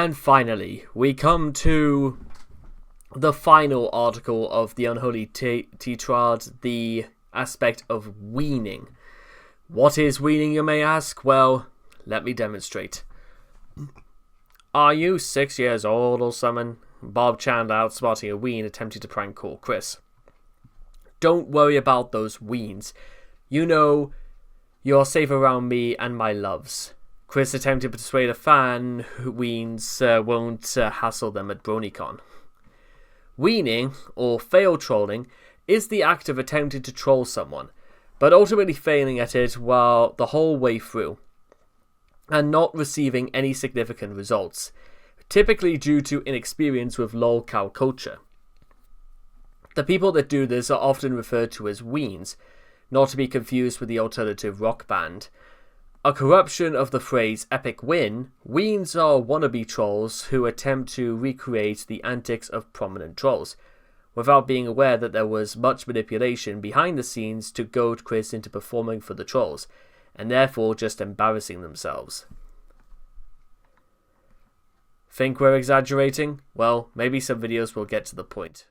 And finally, we come to the final article of the Unholy Tetrad, the aspect of weaning. What is weaning, you may ask? Well, let me demonstrate. Are you 6 years old or something? Bob Chandler outsmarting a ween attempting to prank call Chris. Don't worry about those weens. You know, you're safe around me and my loves. Chris attempted to persuade a fan who weens won't hassle them at BronyCon. Weening, or fail trolling, is the act of attempting to troll someone, but ultimately failing at it while the whole way through, and not receiving any significant results, typically due to inexperience with lolcow culture. The people that do this are often referred to as weens, not to be confused with the alternative rock band. A corruption of the phrase epic win, weens are wannabe trolls who attempt to recreate the antics of prominent trolls, without being aware that there was much manipulation behind the scenes to goad Chris into performing for the trolls, and therefore just embarrassing themselves. Think we're exaggerating? Well, maybe some videos will get to the point.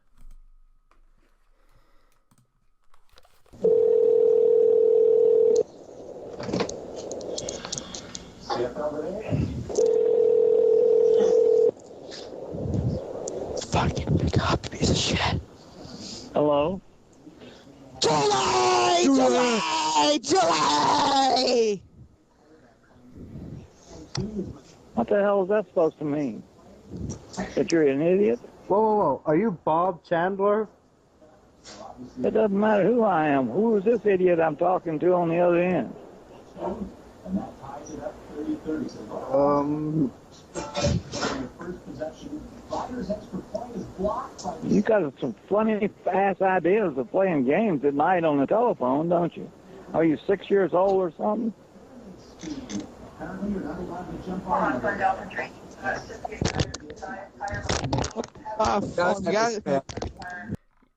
Fucking pick up, piece of shit. Hello? Julie! Julie! Julie! What the hell is that supposed to mean? That you're an idiot? Whoa. Are you Bob Chandler? It doesn't matter who I am. Who is this idiot I'm talking to on the other end? You got some funny ass ideas of playing games at night on the telephone, don't you? Are you 6 years old or something?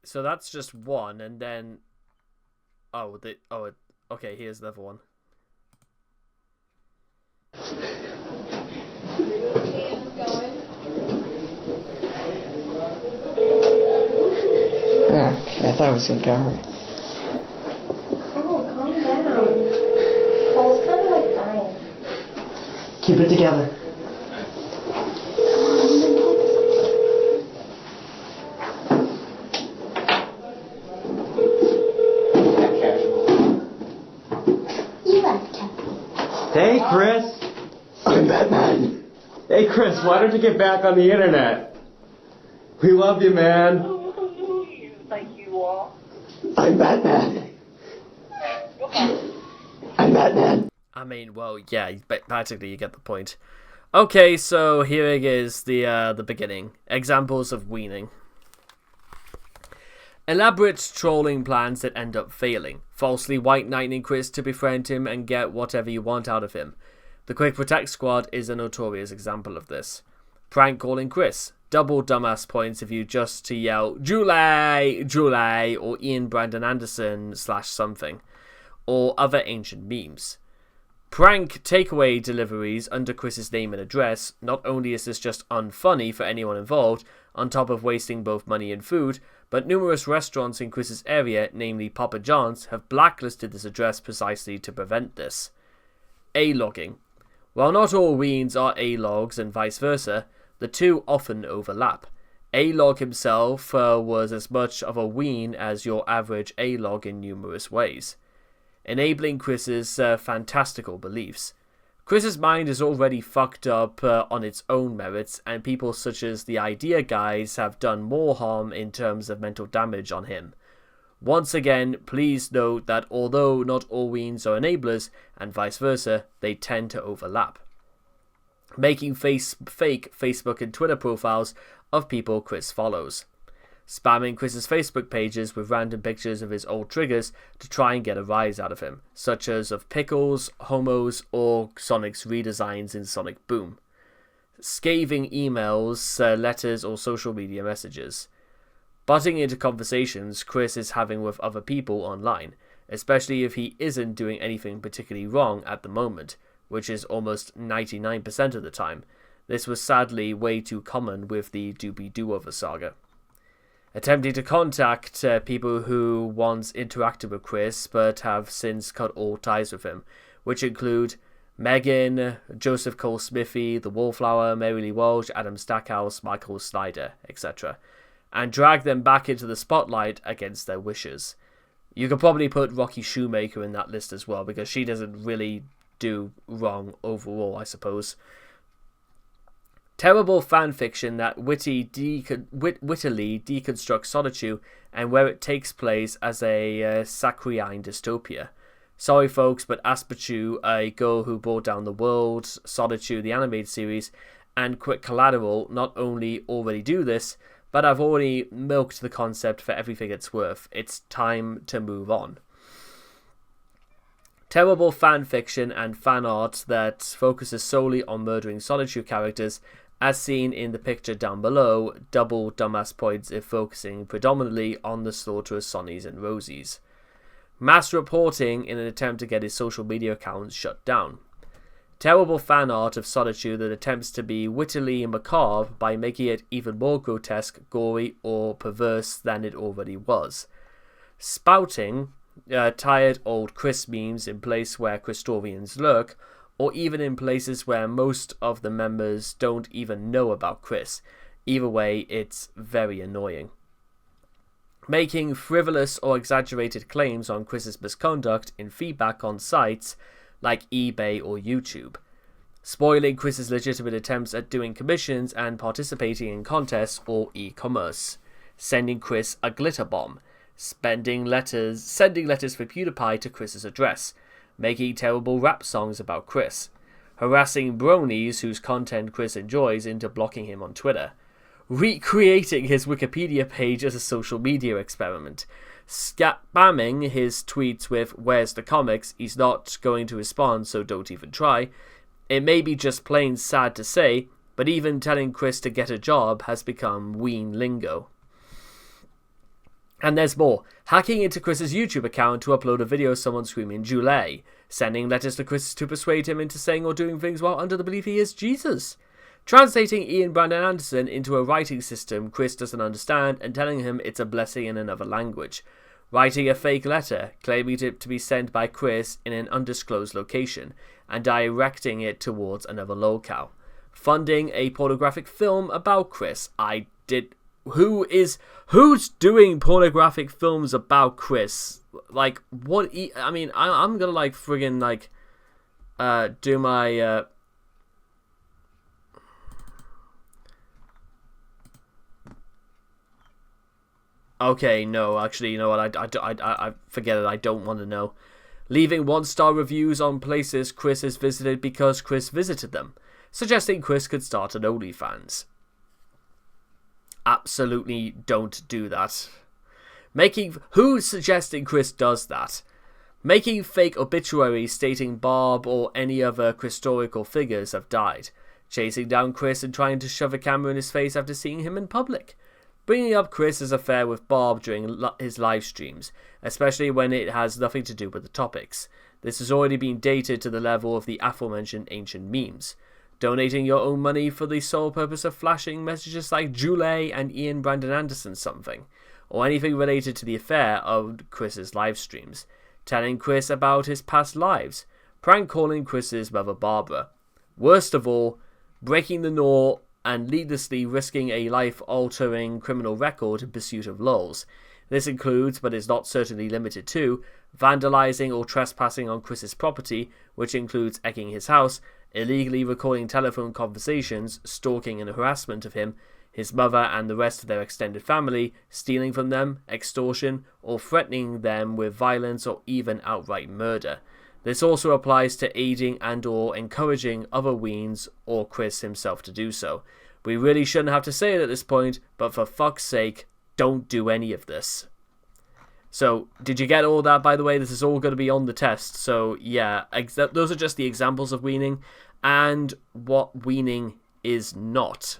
So that's just one, and then okay, here's the other one. Okay, I thought it was gonna go. Oh, calm down. Paul's kind of like dying. Keep it together. Hey, Chris. I'm Batman. Hey, Chris, why don't you get back on the internet? We love you, man. Like you are. I'm Batman. I'm Batman. I mean, well, yeah, practically you get the point. Okay, so here it is, the beginning. Examples of weaning. Elaborate trolling plans that end up failing. Falsely white knighting Chris to befriend him and get whatever you want out of him. The Quick Protect Squad is a notorious example of this. Prank calling Chris. Double dumbass points if you just to yell, Julie, Julie, or Ian Brandon Anderson / something. Or other ancient memes. Prank takeaway deliveries under Chris's name and address. Not only is this just unfunny for anyone involved, on top of wasting both money and food, but numerous restaurants in Chris's area, namely Papa John's, have blacklisted this address precisely to prevent this. A-logging. While not all weens are A-logs and vice versa, the two often overlap. A-log himself was as much of a ween as your average A-log in numerous ways, enabling Chris's fantastical beliefs. Chris's mind is already fucked up on its own merits, and people such as the Idea Guys have done more harm in terms of mental damage on him. Once again, please note that although not all weens are enablers, and vice versa, they tend to overlap. Making fake Facebook and Twitter profiles of people Chris follows. Spamming Chris's Facebook pages with random pictures of his old triggers to try and get a rise out of him, such as of pickles, homos, or Sonic's redesigns in Sonic Boom. Scathing emails, letters, or social media messages. Butting into conversations Chris is having with other people online, especially if he isn't doing anything particularly wrong at the moment, which is almost 99% of the time. This was sadly way too common with the Doobie-Doo-Over saga. Attempting to contact people who once interacted with Chris but have since cut all ties with him, which include Megan, Joseph Cole-Smithy, The Wallflower, Mary Lee Walsh, Adam Stackhouse, Michael Snyder, etc., and drag them back into the spotlight against their wishes. You could probably put Rocky Shoemaker in that list as well, because she doesn't really do wrong overall, I suppose. Terrible fanfiction that wittily deconstructs solitude and where it takes place as a saccharine dystopia. Sorry folks, but Aspachu, a girl who brought down the world, Solitude, the animated series, and Quick Collateral not only already do this, but I've already milked the concept for everything it's worth. It's time to move on. Terrible fanfiction and fan art that focuses solely on murdering Solitude characters, as seen in the picture down below, double dumbass points if focusing predominantly on the slaughterous Sonnies and Rosies. Mass reporting in an attempt to get his social media accounts shut down. Terrible fan art of Solitude that attempts to be wittily macabre by making it even more grotesque, gory, or perverse than it already was. Spouting tired old Chris memes in place where Christorians lurk, or even in places where most of the members don't even know about Chris. Either way, it's very annoying. Making frivolous or exaggerated claims on Chris's misconduct in feedback on sites like eBay or YouTube. Spoiling Chris's legitimate attempts at doing commissions and participating in contests or e-commerce. Sending Chris a glitter bomb. Sending letters for PewDiePie to Chris's address. Making terrible rap songs about Chris. Harassing bronies whose content Chris enjoys into blocking him on Twitter. Recreating his Wikipedia page as a social media experiment. Spamming his tweets with "Where's the comics? He's not going to respond, so don't even try." It may be just plain sad to say, but even telling Chris to get a job has become ween lingo. And there's more. Hacking into Chris's YouTube account to upload a video of someone screaming "Julie." Sending letters to Chris to persuade him into saying or doing things while under the belief he is Jesus. Translating Ian Brandon Anderson into a writing system Chris doesn't understand and telling him it's a blessing in another language. Writing a fake letter, claiming it to be sent by Chris in an undisclosed location, and directing it towards another locale. Funding a pornographic film about Chris. Who's doing pornographic films about Chris? Like, what? I'm gonna like friggin' like do my Okay, no, actually, you know what, I forget it, I don't want to know. Leaving 1-star reviews on places Chris has visited because Chris visited them. Suggesting Chris could start an OnlyFans. Absolutely don't do that. Who's suggesting Chris does that? Making fake obituaries stating Barb or any other historical figures have died. Chasing down Chris and trying to shove a camera in his face after seeing him in public. Bringing up Chris's affair with Barb during his live streams, especially when it has nothing to do with the topics. This has already been dated to the level of the aforementioned ancient memes. Donating your own money for the sole purpose of flashing messages like Julie and Ian Brandon Anderson something, or anything related to the affair of Chris's live streams. Telling Chris about his past lives. Prank calling Chris's mother Barbara. Worst of all, breaking the law and needlessly risking a life-altering criminal record in pursuit of lulz. This includes, but is not certainly limited to, vandalizing or trespassing on Chris's property, which includes egging his house, illegally recording telephone conversations, stalking and harassment of him, his mother and the rest of their extended family, stealing from them, extortion, or threatening them with violence or even outright murder. This also applies to aiding and or encouraging other weens or Chris himself to do so. We really shouldn't have to say it at this point, but for fuck's sake, don't do any of this. So, did you get all that, by the way? This is all going to be on the test. So, yeah, those are just the examples of weaning and what weaning is not.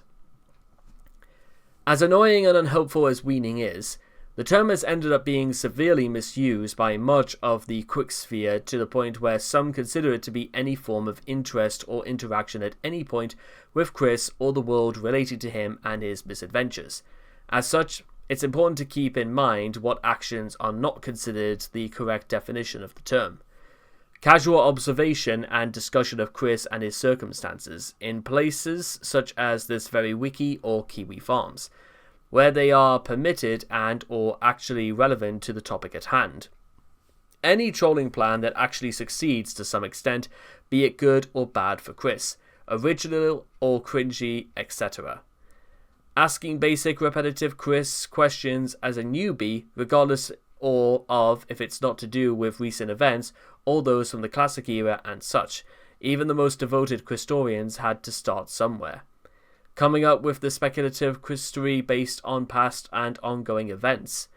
As annoying and unhelpful as weaning is, The term has ended up being severely misused by much of the quick sphere to the point where some consider it to be any form of interest or interaction at any point with Chris or the world relating to him and his misadventures. As such, it's important to keep in mind what actions are not considered the correct definition of the term. Casual observation and discussion of Chris and his circumstances in places such as this very wiki or Kiwi Farms, where they are permitted and or actually relevant to the topic at hand. Any trolling plan that actually succeeds to some extent, be it good or bad for Chris, original or cringy, etc. Asking basic repetitive Chris questions as a newbie, regardless or of if it's not to do with recent events or those from the classic era and such. Even the most devoted Christorians had to start somewhere. Coming up with the speculative Christory based on past and ongoing events.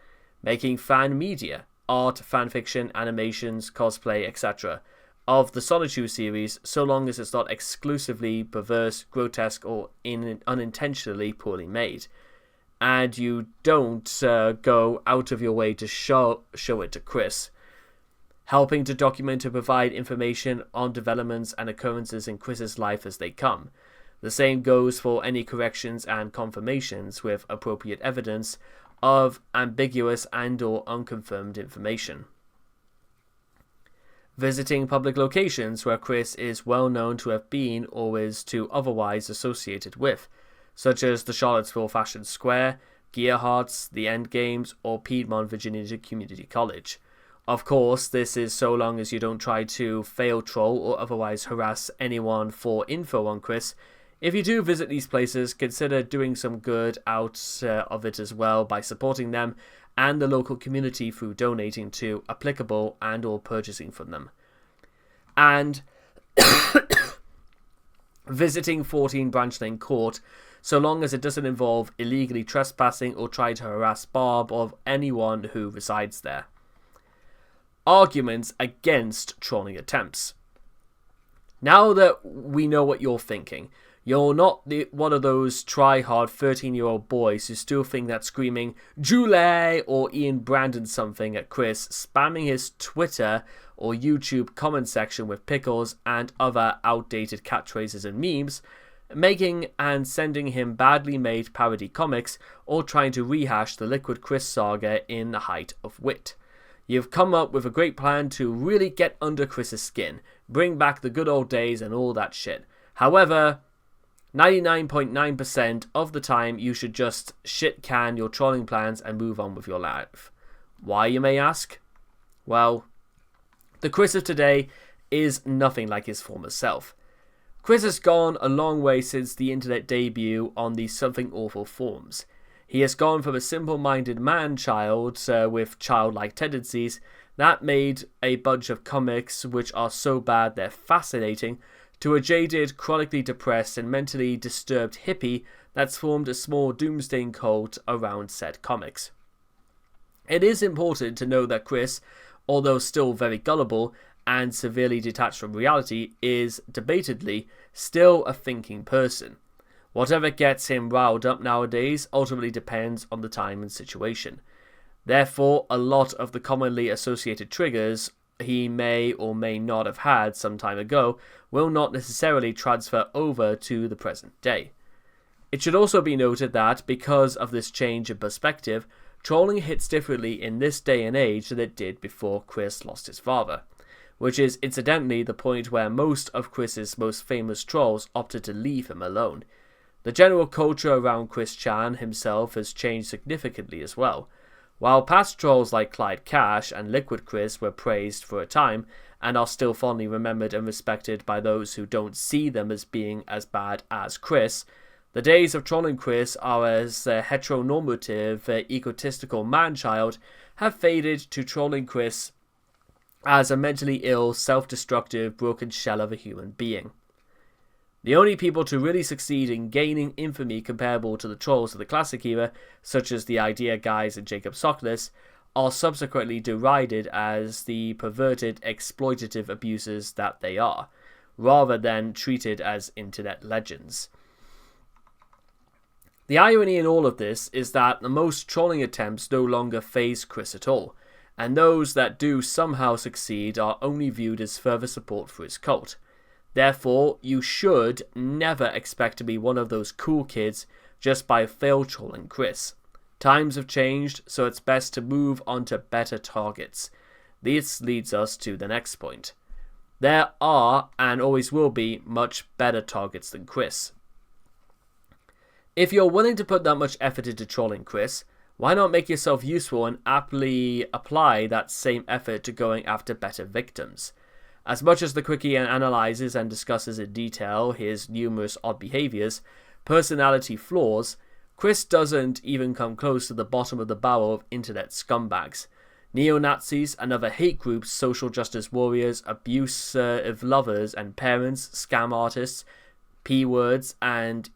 Making fan media, art, fanfiction, animations, cosplay, etc. of the Solitude series, so long as it's not exclusively perverse, grotesque, or unintentionally poorly made. And you don't go out of your way to show it to Chris. Helping to document and provide information on developments and occurrences in Chris's life as they come. The same goes for any corrections and confirmations with appropriate evidence of ambiguous and or unconfirmed information. Visiting public locations where Chris is well known to have been or is to otherwise associated with, such as the Charlottesville Fashion Square, Gear Hearts, the End Games, or Piedmont Virginia Community College. Of course, this is so long as you don't try to fail troll or otherwise harass anyone for info on Chris. If you do visit these places, consider doing some good out of it as well by supporting them and the local community through donating to applicable and or purchasing from them. And visiting 14 Branch Lane Court, so long as it doesn't involve illegally trespassing or trying to harass Bob or anyone who resides there. Arguments against trolling attempts. Now that we know what you're thinking, you're not one of those try-hard 13-year-old boys who still think that screaming Julie or Ian Brandon something at Chris, spamming his Twitter or YouTube comment section with pickles and other outdated catchphrases and memes, making and sending him badly made parody comics, or trying to rehash the Liquid Chris saga in the height of wit. You've come up with a great plan to really get under Chris's skin, bring back the good old days and all that shit. However, 99.9% of the time you should just shit can your trolling plans and move on with your life. Why, you may ask? Well, the Chris of today is nothing like his former self. Chris has gone a long way since the internet debut on the Something Awful forums. He has gone from a simple-minded man-child with childlike tendencies that made a bunch of comics which are so bad they're fascinating, to a jaded, chronically depressed and mentally disturbed hippie that's formed a small doomsday cult around said comics. It is important to know that Chris, although still very gullible and severely detached from reality, is, debatedly, still a thinking person. Whatever gets him riled up nowadays ultimately depends on the time and situation. Therefore, a lot of the commonly associated triggers he may or may not have had some time ago will not necessarily transfer over to the present day. It should also be noted that, because of this change in perspective, trolling hits differently in this day and age than it did before Chris lost his father, which is incidentally the point where most of Chris's most famous trolls opted to leave him alone. The general culture around Chris Chan himself has changed significantly as well. While past trolls like Clyde Cash and Liquid Chris were praised for a time, and are still fondly remembered and respected by those who don't see them as being as bad as Chris, the days of trolling Chris are as heteronormative, egotistical man-child have faded to trolling Chris as a mentally ill, self-destructive, broken shell of a human being. The only people to really succeed in gaining infamy comparable to the trolls of the classic era, such as the Idea Guys and Jacob Sockless, are subsequently derided as the perverted, exploitative abusers that they are, rather than treated as internet legends. The irony in all of this is that the most trolling attempts no longer faze Chris at all, and those that do somehow succeed are only viewed as further support for his cult. Therefore, you should never expect to be one of those cool kids just by fail trolling Chris. Times have changed, so it's best to move on to better targets. This leads us to the next point. There are, and always will be, much better targets than Chris. If you're willing to put that much effort into trolling Chris, why not make yourself useful and aptly apply that same effort to going after better victims? As much as the Quickie analyzes and discusses in detail his numerous odd behaviors, personality flaws, Chris doesn't even come close to the bottom of the barrel of internet scumbags. Neo-Nazis and other hate groups, social justice warriors, abusive lovers and parents, scam artists, P-words and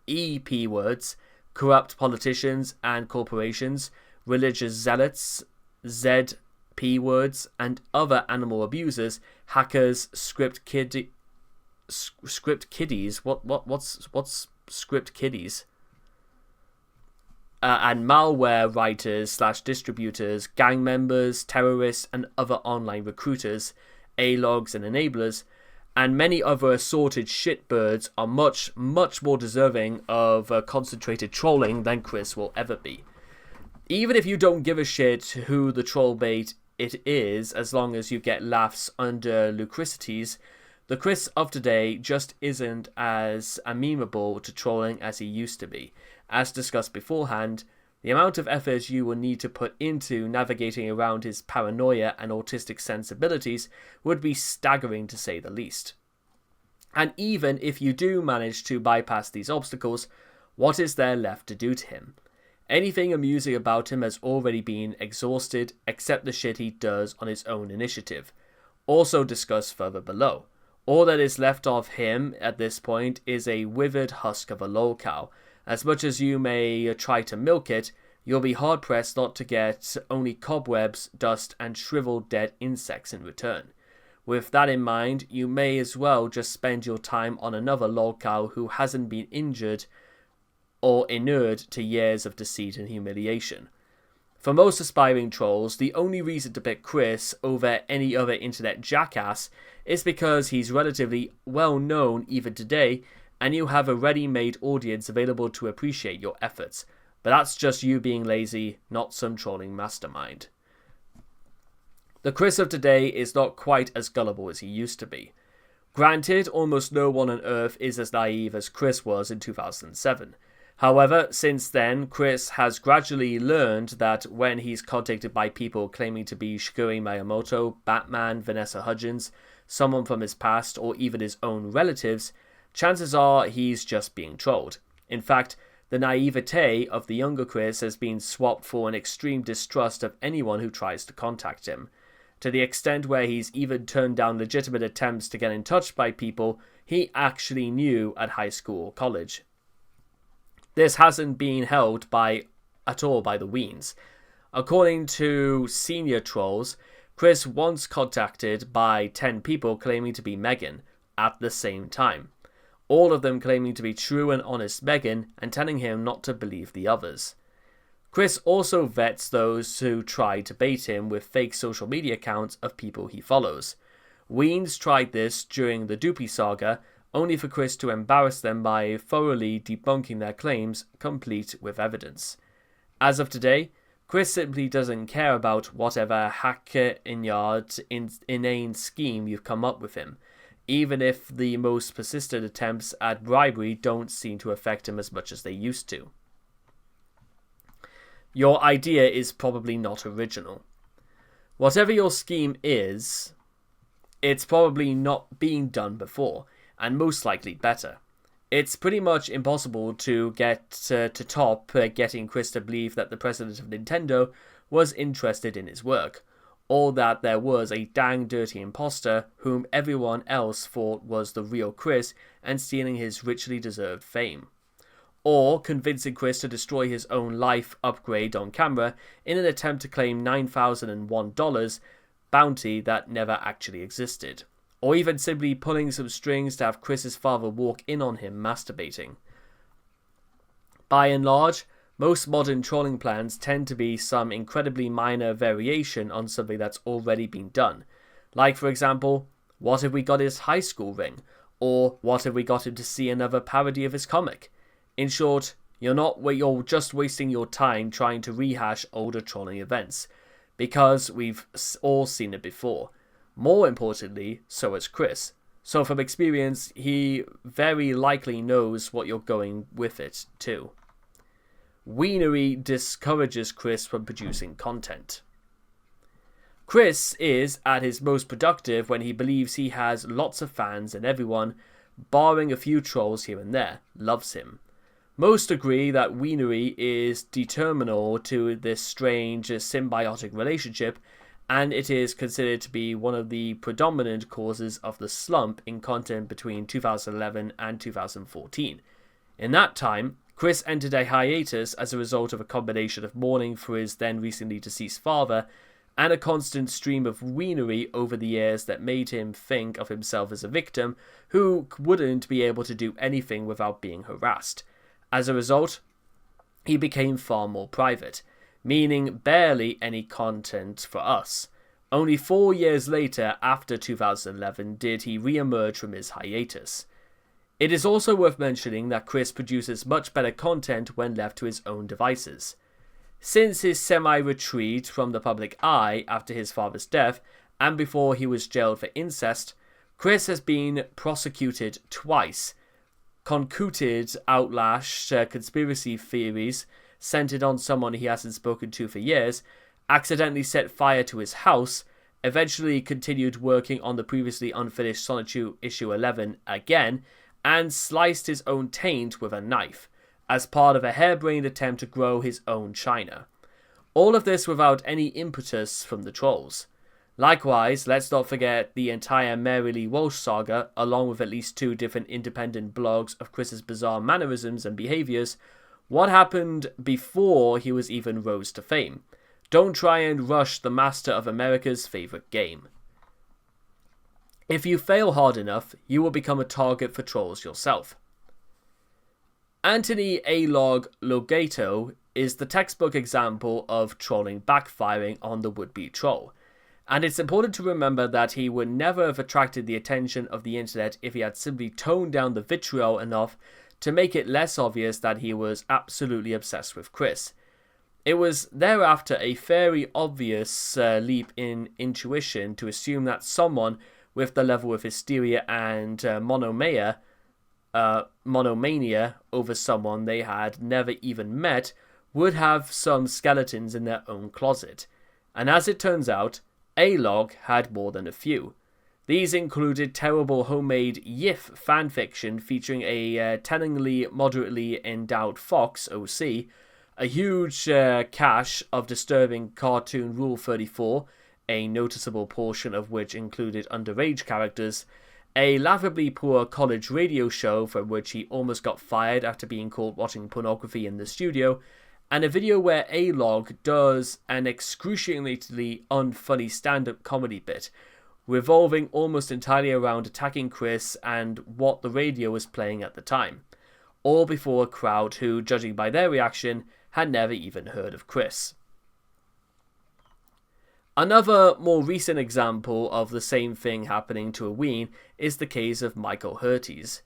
EP words, corrupt politicians and corporations, religious zealots, ZP words, and other animal abusers, hackers, script kiddies. What's script kiddies? And malware writers / distributors, gang members, terrorists, and other online recruiters, A-logs and enablers, and many other assorted shitbirds are much, much more deserving of concentrated trolling than Chris will ever be. Even if you don't give a shit who the troll bait it is, as long as you get laughs under lucricities, the Chris of today just isn't as amenable to trolling as he used to be. As discussed beforehand, the amount of effort you will need to put into navigating around his paranoia and autistic sensibilities would be staggering to say the least. And even if you do manage to bypass these obstacles, what is there left to do to him? Anything amusing about him has already been exhausted except the shit he does on his own initiative, also discussed further below. All that is left of him at this point is a withered husk of a lolcow. As much as you may try to milk it, you'll be hard-pressed not to get only cobwebs, dust, and shriveled dead insects in return. With that in mind, you may as well just spend your time on another lolcow who hasn't been injured or inured to years of deceit and humiliation. For most aspiring trolls, the only reason to pick Chris over any other internet jackass is because he's relatively well known even today, and you have a ready-made audience available to appreciate your efforts. But that's just you being lazy, not some trolling mastermind. The Chris of today is not quite as gullible as he used to be. Granted, almost no one on Earth is as naive as Chris was in 2007. However, since then, Chris has gradually learned that when he's contacted by people claiming to be Shigeru Miyamoto, Batman, Vanessa Hudgens, someone from his past, or even his own relatives, chances are he's just being trolled. In fact, the naivete of the younger Chris has been swapped for an extreme distrust of anyone who tries to contact him, to the extent where he's even turned down legitimate attempts to get in touch by people he actually knew at high school or college. This hasn't been held at all by the Weens. According to senior trolls, Chris once contacted by 10 people claiming to be Megan at the same time, all of them claiming to be true and honest Megan and telling him not to believe the others. Chris also vets those who try to bait him with fake social media accounts of people he follows. Weens tried this during the Doopy saga, only for Chris to embarrass them by thoroughly debunking their claims, complete with evidence. As of today, Chris simply doesn't care about whatever hack-in-yard inane scheme you've come up with him, even if the most persistent attempts at bribery don't seem to affect him as much as they used to. Your idea is probably not original. Whatever your scheme is, it's probably not being done before, and most likely better. It's pretty much impossible to get to top getting Chris to believe that the president of Nintendo was interested in his work, or that there was a dang dirty imposter whom everyone else thought was the real Chris and stealing his richly deserved fame. Or convincing Chris to destroy his own life upgrade on camera in an attempt to claim $9,001 bounty that never actually existed. Or even simply pulling some strings to have Chris's father walk in on him masturbating. By and large, most modern trolling plans tend to be some incredibly minor variation on something that's already been done. Like, for example, what if we got his high school ring? Or what if we got him to see another parody of his comic? In short, you're just wasting your time trying to rehash older trolling events, because we've all seen it before. More importantly, so has Chris. So from experience, he very likely knows what you're going with it too. Weenery discourages Chris from producing content. Chris is at his most productive when he believes he has lots of fans and everyone, barring a few trolls here and there, loves him. Most agree that weenery is determinal to this strange symbiotic relationship, and it is considered to be one of the predominant causes of the slump in content between 2011 and 2014. In that time, Chris entered a hiatus as a result of a combination of mourning for his then recently deceased father and a constant stream of weenery over the years that made him think of himself as a victim who wouldn't be able to do anything without being harassed. As a result, he became far more private, meaning barely any content for us. Only 4 years later, after 2011, did he re-emerge from his hiatus. It is also worth mentioning that Chris produces much better content when left to his own devices. Since his semi-retreat from the public eye after his father's death, and before he was jailed for incest, Chris has been prosecuted twice, concocted outlandish conspiracy theories centered on someone he hasn't spoken to for years, accidentally set fire to his house, eventually continued working on the previously unfinished Sonichu issue 11 again, and sliced his own taint with a knife, as part of a harebrained attempt to grow his own China. All of this without any impetus from the trolls. Likewise, let's not forget the entire Mary Lee Walsh saga, along with at least 2 different independent blogs of Chris's bizarre mannerisms and behaviours. What happened before he was even rose to fame? Don't try and rush the master of America's favourite game. If you fail hard enough, you will become a target for trolls yourself. Anthony A. Logato is the textbook example of trolling backfiring on the would-be troll. And it's important to remember that he would never have attracted the attention of the internet if he had simply toned down the vitriol enough to make it less obvious that he was absolutely obsessed with Chris. It was thereafter a fairly obvious leap in intuition to assume that someone with the level of hysteria and monomania over someone they had never even met would have some skeletons in their own closet. And as it turns out, A-Log had more than a few. These included terrible homemade YIF fanfiction featuring a tellingly moderately endowed fox, OC, a huge cache of disturbing cartoon Rule 34, a noticeable portion of which included underage characters, a laughably poor college radio show from which he almost got fired after being caught watching pornography in the studio, and a video where A-Log does an excruciatingly unfunny stand-up comedy bit, revolving almost entirely around attacking Chris and what the radio was playing at the time, all before a crowd who, judging by their reaction, had never even heard of Chris. Another more recent example of the same thing happening to a ween is the case of Michael Hurties.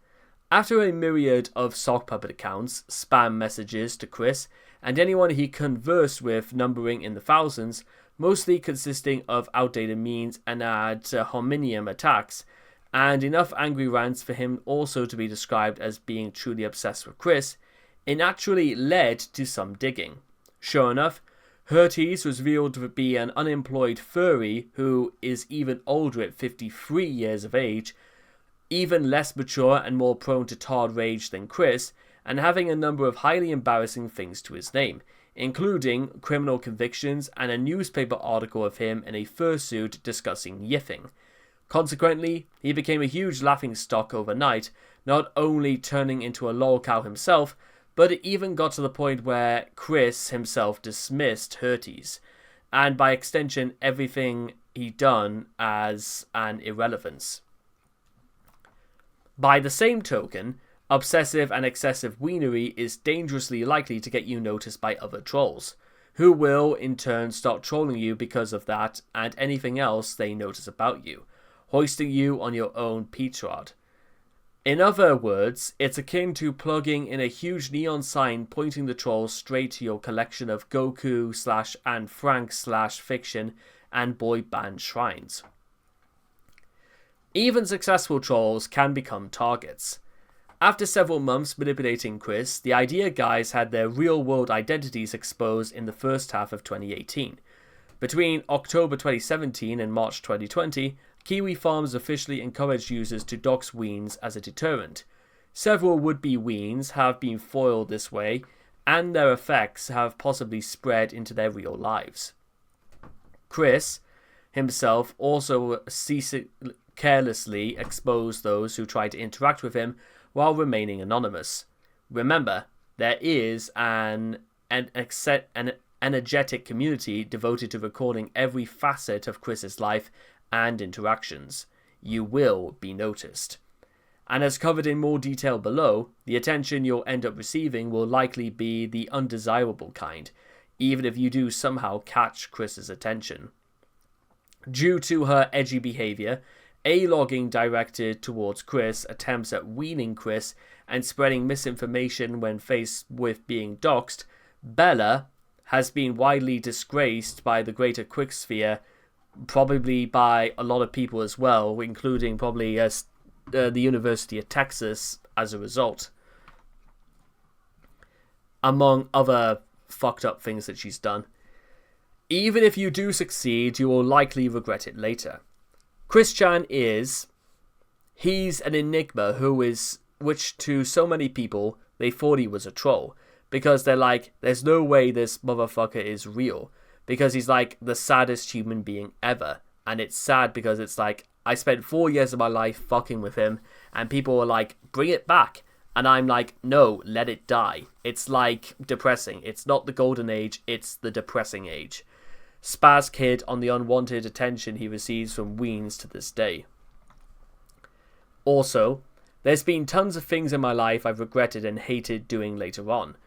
After a myriad of sock puppet accounts, spam messages to Chris, and anyone he conversed with numbering in the thousands, mostly consisting of outdated memes and ad hominem attacks, and enough angry rants for him also to be described as being truly obsessed with Chris, it naturally led to some digging. Sure enough, Hurties was revealed to be an unemployed furry who is even older at 53 years of age, even less mature and more prone to tarred rage than Chris, and having a number of highly embarrassing things to his name, including criminal convictions and a newspaper article of him in a fursuit discussing yiffing. Consequently, he became a huge laughingstock overnight, not only turning into a lolcow himself, but it even got to the point where Chris himself dismissed Hurties, and by extension everything he'd done as an irrelevance. By the same token, Obsessive and excessive weenery is dangerously likely to get you noticed by other trolls, who will in turn start trolling you because of that and anything else they notice about you, hoisting you on your own petard. In other words, it's akin to plugging in a huge neon sign pointing the trolls straight to your collection of Goku/Anne Frank/fiction and boy band shrines. Even successful trolls can become targets. After several months manipulating Chris, the idea guys had their real-world identities exposed in the first half of 2018. Between October 2017 and March 2020, Kiwi Farms officially encouraged users to dox weens as a deterrent. Several would-be weens have been foiled this way, and their effects have possibly spread into their real lives. Chris himself also carelessly exposed those who tried to interact with him while remaining anonymous. Remember, there is an energetic community devoted to recording every facet of Chris's life and interactions. You will be noticed. And as covered in more detail below, the attention you'll end up receiving will likely be the undesirable kind, even if you do somehow catch Chris's attention. Due to her edgy behaviour, A-logging directed towards Chris, attempts at weaning Chris, and spreading misinformation when faced with being doxed, Bella has been widely disgraced by the greater Quick sphere, probably by a lot of people as well, including probably the University of Texas as a result. Among other fucked up things that she's done. Even if you do succeed, you will likely regret it later. Chris-chan he's an enigma which to so many people, they thought he was a troll. Because they're like, there's no way this motherfucker is real. Because he's like the saddest human being ever. And it's sad because it's like, I spent 4 years of my life fucking with him. And people are like, bring it back. And I'm like, no, let it die. It's like depressing. It's not the golden age, it's the depressing age. Spaz Kid on the unwanted attention he receives from weens to this day. Also, there's been tons of things in my life I've regretted and hated doing later on.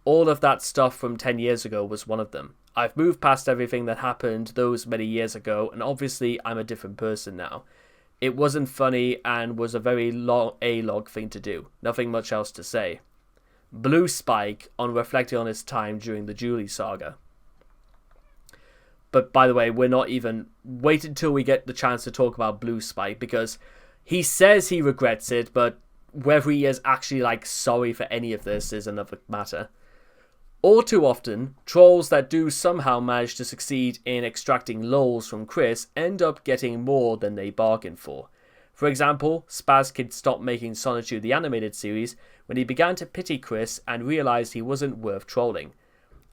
All of that stuff from 10 years ago was one of them. I've moved past everything that happened those many years ago, and obviously I'm a different person now. It wasn't funny and was a very long A-log thing to do. Nothing much else to say. Blue Spike on reflecting on his time during the Julie saga. But by the way, we're not even... Wait until we get the chance to talk about Blue Spike, because he says he regrets it, but whether he is actually like sorry for any of this is another matter. All too often, trolls that do somehow manage to succeed in extracting lols from Chris end up getting more than they bargained for. For example, Spaz Kid stopped making Sonichu the animated series when he began to pity Chris and realised he wasn't worth trolling.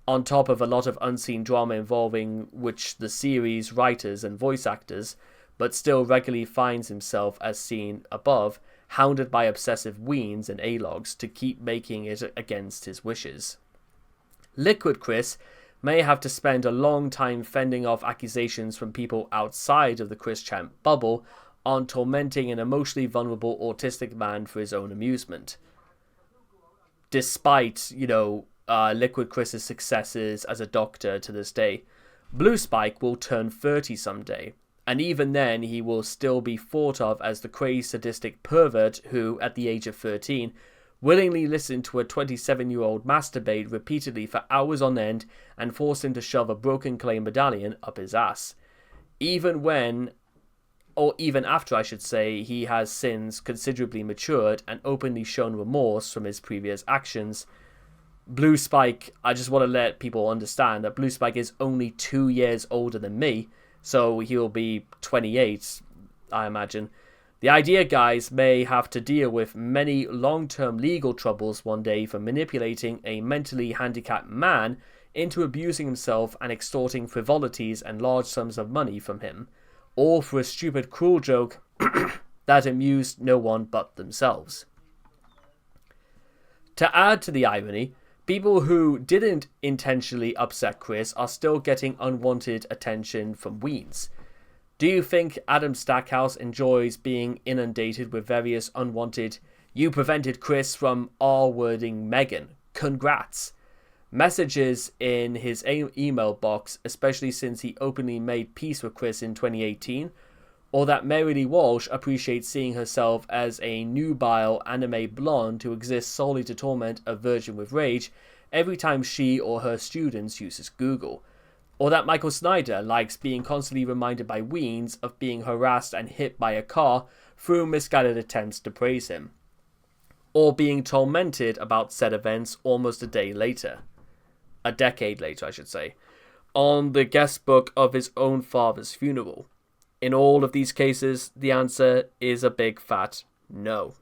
On top of a lot of unseen drama involving which the series writers and voice actors, but still regularly finds himself, as seen above, hounded by obsessive weens and A-logs to keep making it against his wishes. Liquid Chris may have to spend a long time fending off accusations from people outside of the Chris Champ bubble on tormenting an emotionally vulnerable autistic man for his own amusement. Despite, Liquid Chris's successes as a doctor to this day, Blue Spike will turn 30 someday, and even then he will still be thought of as the crazed sadistic pervert who, at the age of 13, willingly listened to a 27-year-old masturbate repeatedly for hours on end and forced him to shove a broken clay medallion up his ass. Even after I should say, he has since considerably matured and openly shown remorse from his previous actions. Blue Spike, I just want to let people understand that Blue Spike is only 2 years older than me, so he'll be 28, I imagine. The idea guys may have to deal with many long-term legal troubles one day for manipulating a mentally handicapped man into abusing himself and extorting frivolities and large sums of money from him, all for a stupid cruel joke that amused no one but themselves. To add to the irony, people who didn't intentionally upset Chris are still getting unwanted attention from weens. Do you think Adam Stackhouse enjoys being inundated with various unwanted You prevented Chris from R-wording Megan. Congrats. Messages in his email box, especially since he openly made peace with Chris in 2018, or that Mary Lee Walsh appreciates seeing herself as a nubile anime blonde who exists solely to torment a virgin with rage every time she or her students uses Google, or that Michael Snyder likes being constantly reminded by weens of being harassed and hit by a car through misguided attempts to praise him, or being tormented about said events almost a decade later, I should say, on the guest book of his own father's funeral. In all of these cases, the answer is a big fat no.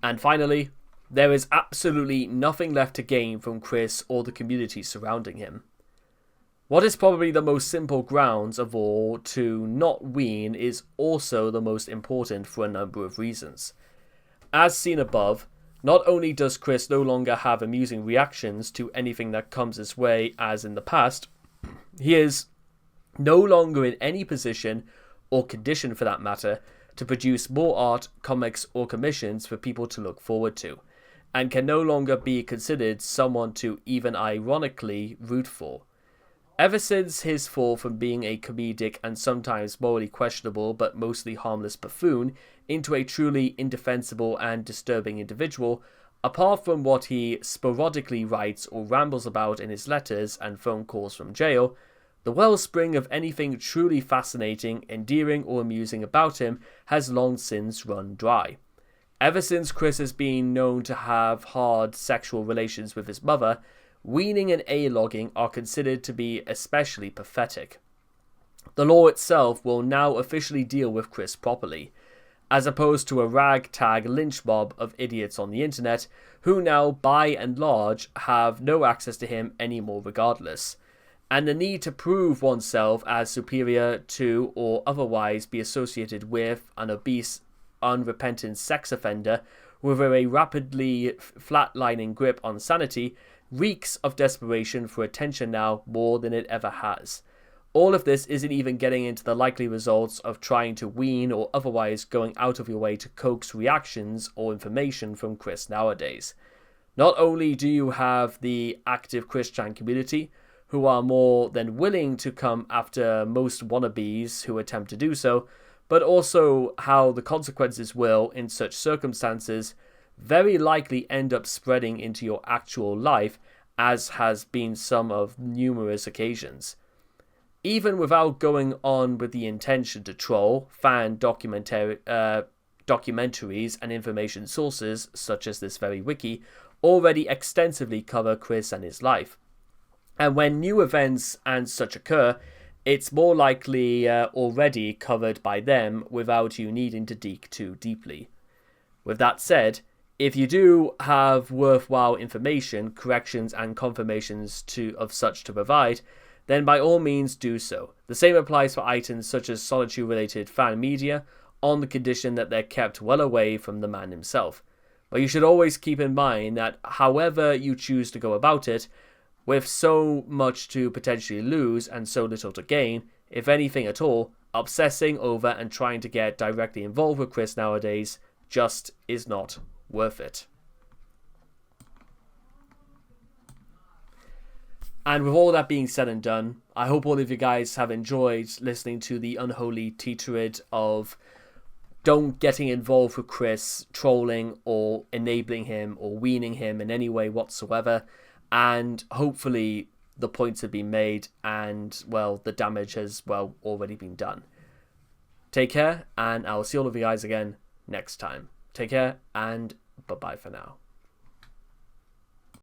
And finally, there is absolutely nothing left to gain from Chris or the community surrounding him. What is probably the most simple grounds of all to not wean is also the most important for a number of reasons. As seen above, not only does Chris no longer have amusing reactions to anything that comes his way as in the past, he is no longer in any position, or condition for that matter, to produce more art, comics, or commissions for people to look forward to, and can no longer be considered someone to even ironically root for. Ever since his fall from being a comedic and sometimes morally questionable but mostly harmless buffoon into a truly indefensible and disturbing individual, apart from what he sporadically writes or rambles about in his letters and phone calls from jail, the wellspring of anything truly fascinating, endearing, or amusing about him has long since run dry. Ever since Chris has been known to have hard sexual relations with his mother, weaning and A-logging are considered to be especially pathetic. The law itself will now officially deal with Chris properly, as opposed to a ragtag lynch mob of idiots on the internet who now, by and large, have no access to him anymore regardless. And the need to prove oneself as superior to or otherwise be associated with an obese, unrepentant sex offender with a rapidly flatlining grip on sanity reeks of desperation for attention now more than it ever has. All of this isn't even getting into the likely results of trying to wean or otherwise going out of your way to coax reactions or information from Chris nowadays. Not only do you have the active Christian community, who are more than willing to come after most wannabes who attempt to do so, but also how the consequences will, in such circumstances, very likely end up spreading into your actual life, as has been some of numerous occasions. Even without going on with the intention to troll, fan documentaries and information sources, such as this very wiki, already extensively cover Chris and his life. And when new events and such occur, it's more likely already covered by them without you needing to dig too deeply. With that said, if you do have worthwhile information, corrections and confirmations of such to provide, then by all means do so. The same applies for items such as Solitude-related fan media, on the condition that they're kept well away from the man himself. But you should always keep in mind that however you choose to go about it, with so much to potentially lose and so little to gain, if anything at all, obsessing over and trying to get directly involved with Chris nowadays just is not worth it. And with all that being said and done, I hope all of you guys have enjoyed listening to the unholy teetered of don't getting involved with Chris, trolling or enabling him or weaning him in any way whatsoever. And hopefully the points have been made and, well, the damage has, well, already been done. Take care, and I'll see all of you guys again next time. Take care, and bye-bye for now.